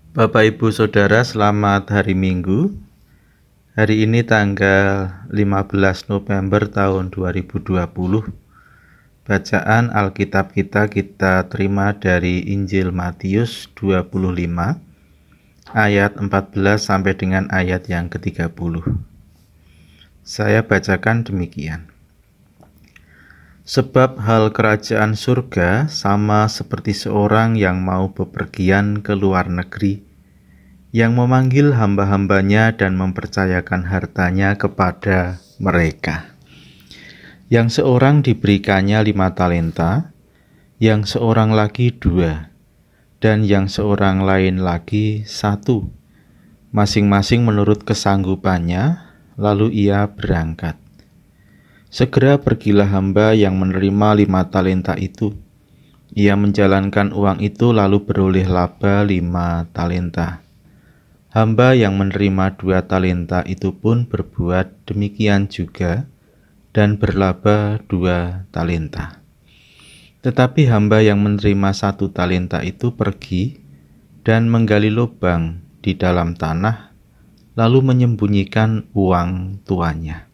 Bapak Ibu Saudara, selamat hari Minggu. Hari ini tanggal 15 November tahun 2020. Bacaan Alkitab kita terima dari Injil Matius 25 ayat 14 sampai dengan ayat yang ke-30. Saya bacakan demikian. Sebab hal kerajaan surga sama seperti seorang yang mau bepergian ke luar negeri, yang memanggil hamba-hambanya dan mempercayakan hartanya kepada mereka. Yang seorang diberikannya 5 talenta, yang seorang lagi 2, dan yang seorang lain lagi 1, masing-masing menurut kesanggupannya, lalu ia berangkat. Segera pergilah hamba yang menerima 5 talenta itu. Ia menjalankan uang itu lalu beroleh laba 5 talenta. Hamba yang menerima 2 talenta itu pun berbuat demikian juga dan berlaba 2 talenta. Tetapi hamba yang menerima 1 talenta itu pergi dan menggali lubang di dalam tanah, lalu menyembunyikan uang tuannya.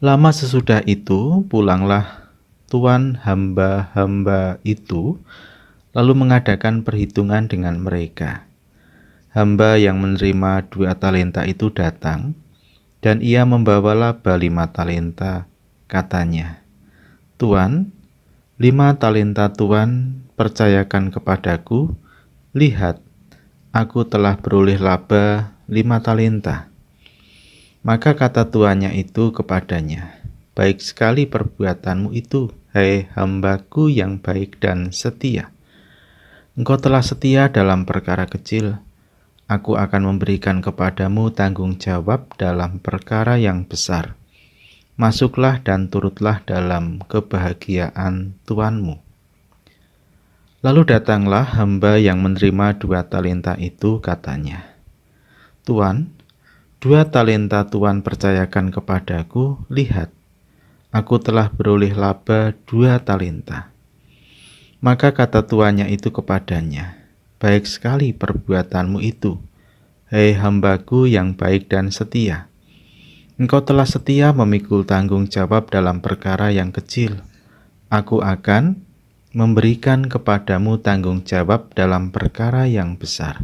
Lama sesudah itu pulanglah tuan hamba-hamba itu, lalu mengadakan perhitungan dengan mereka. Hamba yang menerima 2 talenta itu datang, dan ia membawa laba 5 talenta. Katanya, "Tuan, 5 talenta Tuan percayakan kepadaku. Lihat, aku telah beroleh laba 5 talenta." Maka kata tuannya itu kepadanya, "Baik sekali perbuatanmu itu, hai hambaku yang baik dan setia. Engkau telah setia dalam perkara kecil. Aku akan memberikan kepadamu tanggung jawab dalam perkara yang besar. Masuklah dan turutlah dalam kebahagiaan tuanmu." Lalu datanglah hamba yang menerima 2 talenta itu, katanya, "Tuan, 2 talenta Tuan percayakan kepadaku. Lihat, aku telah beroleh laba 2 talenta." Maka kata tuannya itu kepadanya, "Baik sekali perbuatanmu itu, hai hambaku yang baik dan setia. Engkau telah setia memikul tanggung jawab dalam perkara yang kecil. Aku akan memberikan kepadamu tanggung jawab dalam perkara yang besar.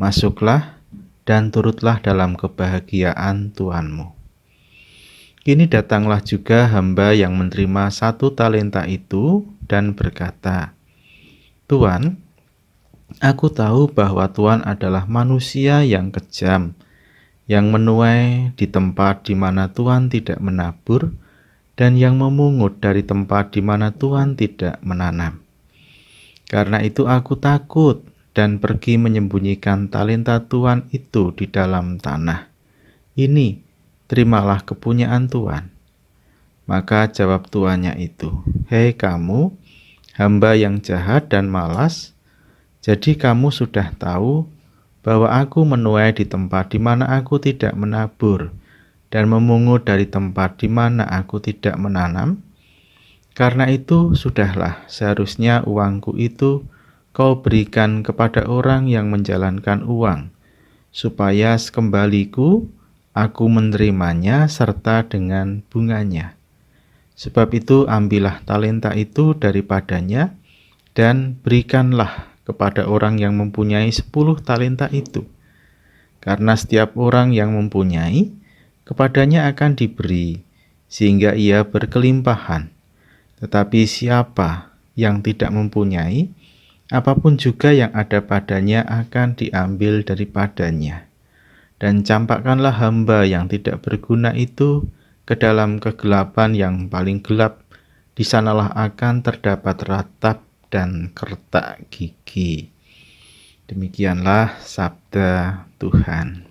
Masuklah dan turutlah dalam kebahagiaan tuanmu." Kini datanglah juga hamba yang menerima 1 talenta itu dan berkata, "Tuan, aku tahu bahwa Tuan adalah manusia yang kejam, yang menuai di tempat di mana Tuan tidak menabur, dan yang memungut dari tempat di mana Tuan tidak menanam. Karena itu aku takut dan pergi menyembunyikan talenta Tuan itu di dalam tanah. Ini, terimalah kepunyaan Tuan." Maka jawab tuannya itu, "Hei kamu, hamba yang jahat dan malas, jadi kamu sudah tahu bahwa aku menuai di tempat di mana aku tidak menabur, dan memungut dari tempat di mana aku tidak menanam. Karena itu sudahlah, seharusnya uangku itu kau berikan kepada orang yang menjalankan uang, supaya sekembaliku aku menerimanya serta dengan bunganya. Sebab itu ambillah talenta itu daripadanya dan berikanlah kepada orang yang mempunyai 10 talenta itu. Karena setiap orang yang mempunyai, kepadanya akan diberi, sehingga ia berkelimpahan. Tetapi siapa yang tidak mempunyai, apapun juga yang ada padanya akan diambil daripadanya. Dan campakkanlah hamba yang tidak berguna itu ke dalam kegelapan yang paling gelap. Di sanalah akan terdapat ratap dan kertak gigi." Demikianlah sabda Tuhan.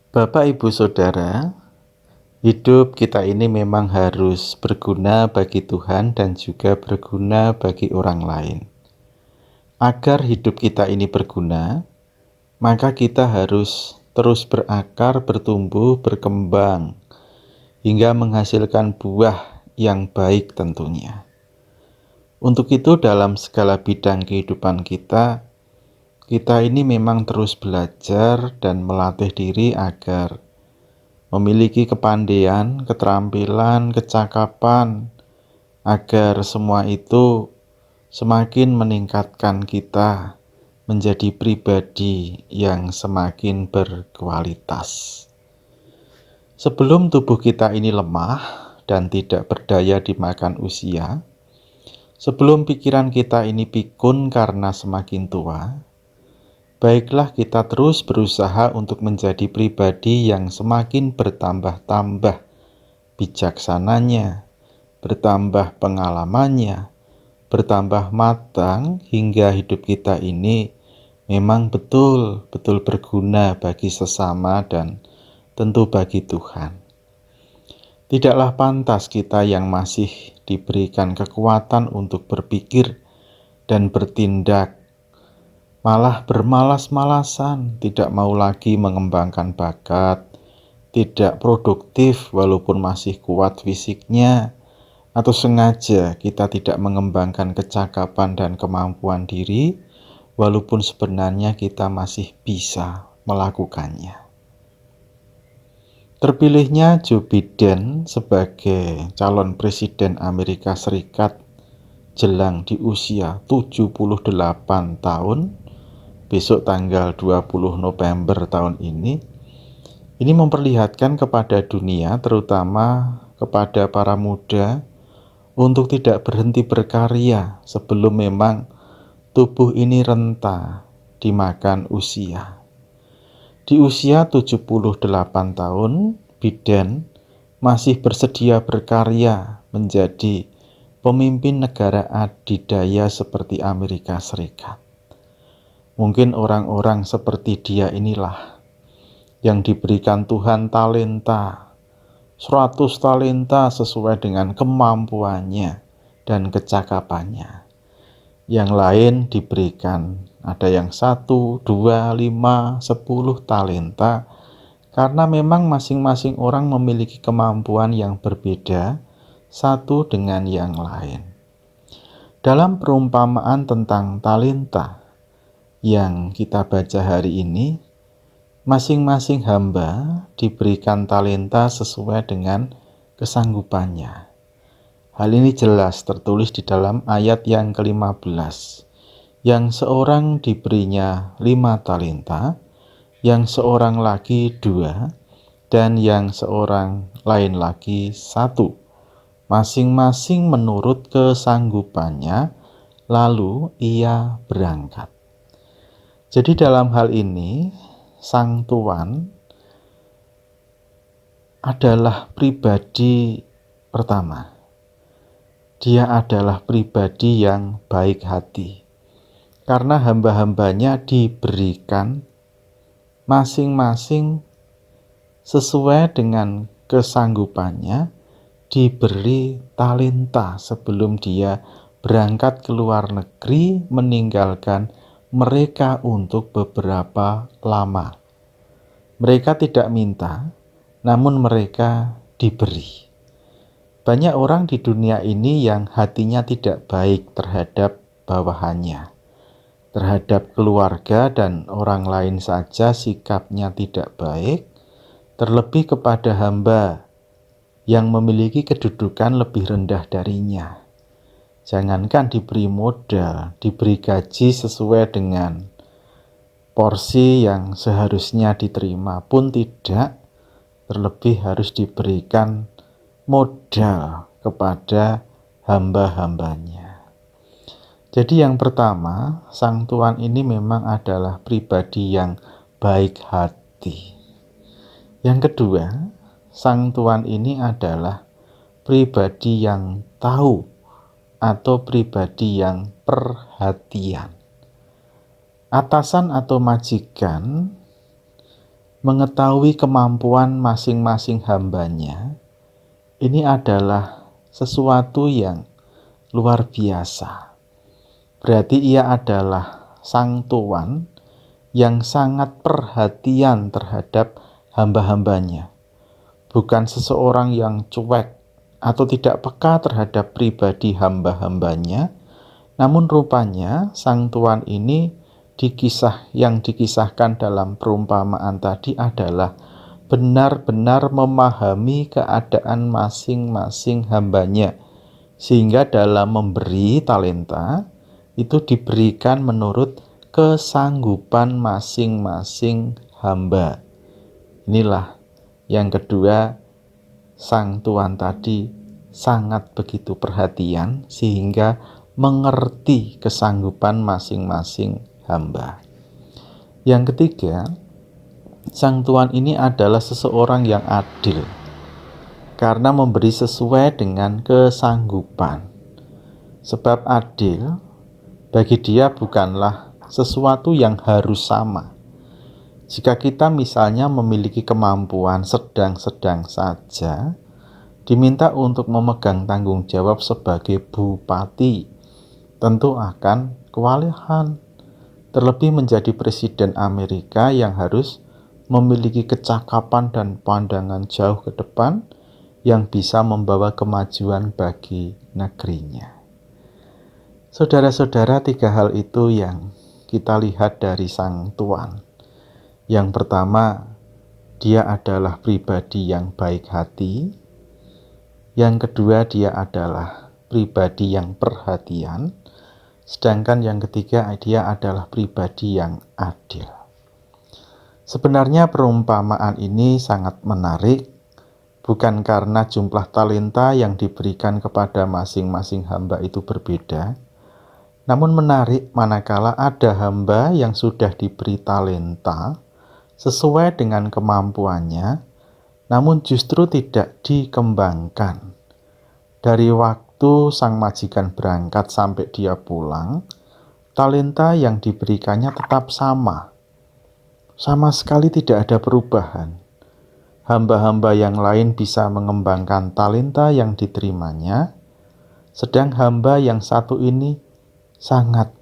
Bapak, Ibu, Saudara, hidup kita ini memang harus berguna bagi Tuhan dan juga berguna bagi orang lain. Agar hidup kita ini berguna, maka kita harus terus berakar, bertumbuh, berkembang, hingga menghasilkan buah yang baik tentunya. Untuk itu dalam segala bidang kehidupan kita ini memang terus belajar dan melatih diri agar memiliki kepandaian, keterampilan, kecakapan, agar semua itu semakin meningkatkan kita menjadi pribadi yang semakin berkualitas. Sebelum tubuh kita ini lemah dan tidak berdaya dimakan usia, sebelum pikiran kita ini pikun karena semakin tua, baiklah kita terus berusaha untuk menjadi pribadi yang semakin bertambah-tambah bijaksananya, bertambah pengalamannya, bertambah matang hingga hidup kita ini memang betul-betul berguna bagi sesama dan tentu bagi Tuhan. Tidaklah pantas kita yang masih diberikan kekuatan untuk berpikir dan bertindak, malah bermalas-malasan, tidak mau lagi mengembangkan bakat, tidak produktif walaupun masih kuat fisiknya, atau sengaja kita tidak mengembangkan kecakapan dan kemampuan diri, walaupun sebenarnya kita masih bisa melakukannya. Terpilihnya Joe Biden sebagai calon presiden Amerika Serikat jelang di usia 78 tahun, besok tanggal 20 November tahun ini memperlihatkan kepada dunia, terutama kepada para muda, untuk tidak berhenti berkarya sebelum memang tubuh ini renta dimakan usia. Di usia 78 tahun, Biden masih bersedia berkarya menjadi pemimpin negara adidaya seperti Amerika Serikat. Mungkin orang-orang seperti dia inilah yang diberikan Tuhan talenta, 100 talenta sesuai dengan kemampuannya dan kecakapannya. Yang lain diberikan, ada yang 1, 2, 5, 10 talenta, karena memang masing-masing orang memiliki kemampuan yang berbeda satu dengan yang lain. Dalam perumpamaan tentang talenta yang kita baca hari ini, masing-masing hamba diberikan talenta sesuai dengan kesanggupannya. Hal ini jelas tertulis di dalam ayat yang ke-15. Yang seorang diberinya 5 talenta, yang seorang lagi 2, dan yang seorang lain lagi 1. Masing-masing menurut kesanggupannya, lalu ia berangkat. Jadi dalam hal ini, Sang Tuan adalah pribadi pertama. Dia adalah pribadi yang baik hati, karena hamba-hambanya diberikan masing-masing sesuai dengan kesanggupannya, diberi talenta sebelum dia berangkat ke luar negeri meninggalkan mereka untuk beberapa lama. Mereka tidak minta, namun mereka diberi. Banyak orang di dunia ini yang hatinya tidak baik terhadap bawahannya, terhadap keluarga dan orang lain saja sikapnya tidak baik, terlebih kepada hamba yang memiliki kedudukan lebih rendah darinya. Jangankan diberi modal, diberi gaji sesuai dengan porsi yang seharusnya diterima pun tidak, terlebih harus diberikan modal kepada hamba-hambanya. Jadi yang pertama, Sang Tuan ini memang adalah pribadi yang baik hati. Yang kedua, Sang Tuan ini adalah pribadi yang tahu atau pribadi yang perhatian. Atasan atau majikan mengetahui kemampuan masing-masing hambanya. Ini adalah sesuatu yang luar biasa. Berarti ia adalah Sang Tuan yang sangat perhatian terhadap hamba-hambanya. Bukan seseorang yang cuek atau tidak peka terhadap pribadi hamba-hambanya, Namun rupanya sang tuan ini yang dikisahkan dalam perumpamaan tadi adalah benar-benar memahami keadaan masing-masing hambanya, sehingga dalam memberi talenta itu diberikan menurut kesanggupan masing-masing hamba. Inilah yang kedua, sang tuan tadi sangat begitu perhatian sehingga mengerti kesanggupan masing-masing hamba. Yang ketiga, sang tuan ini adalah seseorang yang adil karena memberi sesuai dengan kesanggupan. Sebab adil bagi dia bukanlah sesuatu yang harus sama. Jika kita misalnya memiliki kemampuan sedang-sedang saja, diminta untuk memegang tanggung jawab sebagai bupati, tentu akan kewalahan. Terlebih menjadi presiden Amerika yang harus memiliki kecakapan dan pandangan jauh ke depan yang bisa membawa kemajuan bagi negerinya. Saudara-saudara, 3 hal itu yang kita lihat dari sang tuan. Yang pertama, dia adalah pribadi yang baik hati. Yang kedua, dia adalah pribadi yang perhatian. Sedangkan yang ketiga, dia adalah pribadi yang adil. Sebenarnya perumpamaan ini sangat menarik, bukan karena jumlah talenta yang diberikan kepada masing-masing hamba itu berbeda, namun menarik manakala ada hamba yang sudah diberi talenta sesuai dengan kemampuannya, namun justru tidak dikembangkan. Dari waktu sang majikan berangkat sampai dia pulang, talenta yang diberikannya tetap sama. Sama sekali tidak ada perubahan. Hamba-hamba yang lain bisa mengembangkan talenta yang diterimanya, sedang hamba yang satu ini sangat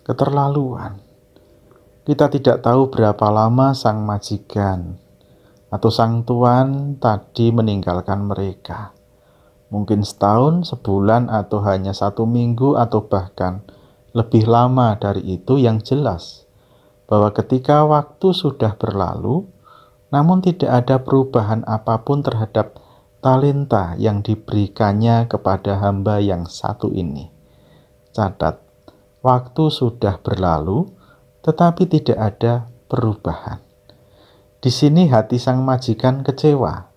keterlaluan. Kita tidak tahu berapa lama sang majikan atau sang tuan tadi meninggalkan mereka. Mungkin setahun, sebulan, atau hanya 1 minggu, atau bahkan lebih lama dari itu. Yang jelas bahwa ketika waktu sudah berlalu, namun tidak ada perubahan apapun terhadap talenta yang diberikannya kepada hamba yang satu ini. Catat, waktu sudah berlalu, tetapi tidak ada perubahan. Di sini hati sang majikan kecewa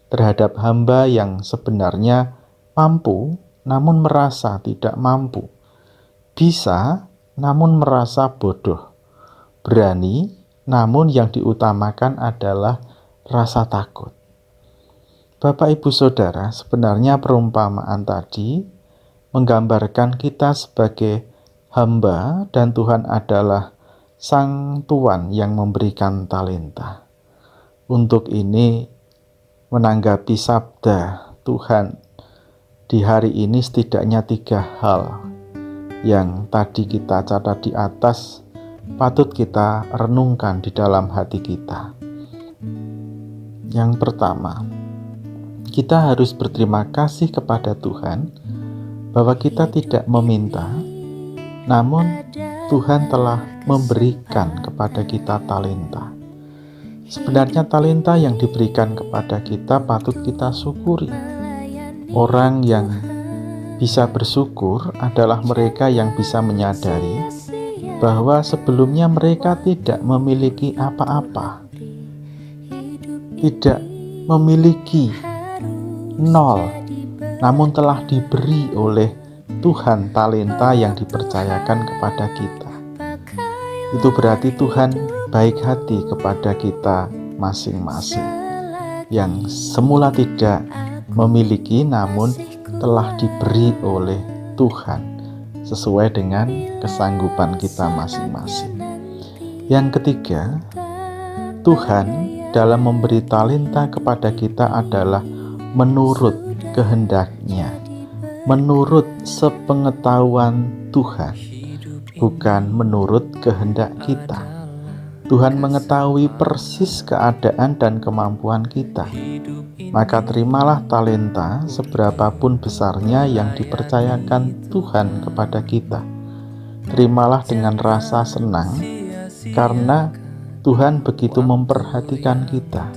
terhadap hamba yang sebenarnya mampu, namun merasa tidak mampu. Bisa, namun merasa bodoh. Berani, namun yang diutamakan adalah rasa takut. Bapak, Ibu, Saudara, sebenarnya perumpamaan tadi menggambarkan kita sebagai hamba dan Tuhan adalah sang tuan yang memberikan talenta. Untuk ini, menanggapi sabda Tuhan di hari ini setidaknya 3 hal yang tadi kita catat di atas patut kita renungkan di dalam hati kita. Yang pertama, kita harus berterima kasih kepada Tuhan bahwa kita tidak meminta, namun Tuhan telah memberikan kepada kita talenta. Sebenarnya talenta yang diberikan kepada kita patut kita syukuri. Orang yang bisa bersyukur adalah mereka yang bisa menyadari bahwa sebelumnya mereka tidak memiliki apa-apa, tidak memiliki nol, namun telah diberi oleh Tuhan talenta yang dipercayakan kepada kita. Itu berarti Tuhan baik hati kepada kita masing-masing yang semula tidak memiliki namun telah diberi oleh Tuhan sesuai dengan kesanggupan kita masing-masing. Yang ketiga, Tuhan dalam memberi talenta kepada kita adalah menurut kehendaknya, menurut sepengetahuan Tuhan, bukan menurut kehendak kita. Tuhan mengetahui persis keadaan dan kemampuan kita. Maka terimalah talenta seberapapun besarnya yang dipercayakan Tuhan kepada kita. terimalah dengan rasa senang karena Tuhan begitu memperhatikan kita.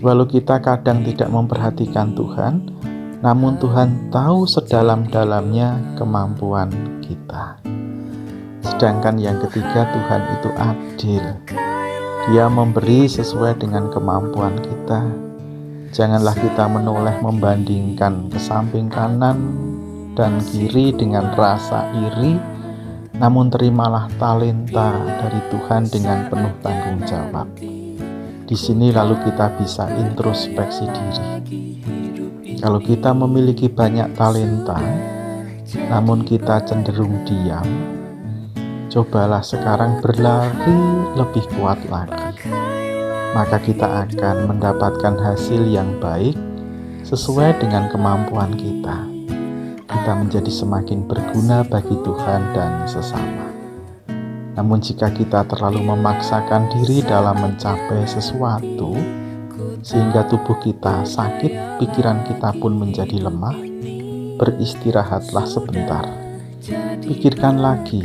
Walau kita kadang tidak memperhatikan Tuhan, namun Tuhan tahu sedalam-dalamnya kemampuan kita. Sedangkan yang ketiga, Tuhan itu adil. Dia memberi sesuai dengan kemampuan kita. Janganlah kita menoleh membandingkan ke samping kanan dan kiri dengan rasa iri, namun terimalah talenta dari Tuhan dengan penuh tanggung jawab. Di sini lalu kita bisa introspeksi diri. Kalau kita memiliki banyak talenta, namun kita cenderung diam, cobalah sekarang berlari lebih kuat lagi. Maka kita akan mendapatkan hasil yang baik sesuai dengan kemampuan kita. Kita menjadi semakin berguna bagi Tuhan dan sesama. Namun jika kita terlalu memaksakan diri dalam mencapai sesuatu, sehingga tubuh kita sakit, pikiran kita pun menjadi lemah, beristirahatlah sebentar. Pikirkan lagi.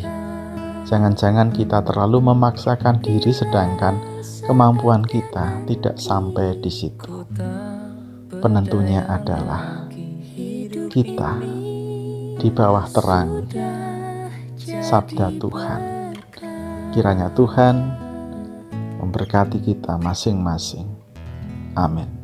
Jangan-jangan kita terlalu memaksakan diri sedangkan kemampuan kita tidak sampai di situ. Penentunya adalah kita di bawah terang sabda Tuhan. Kiranya Tuhan memberkati kita masing-masing. Amin.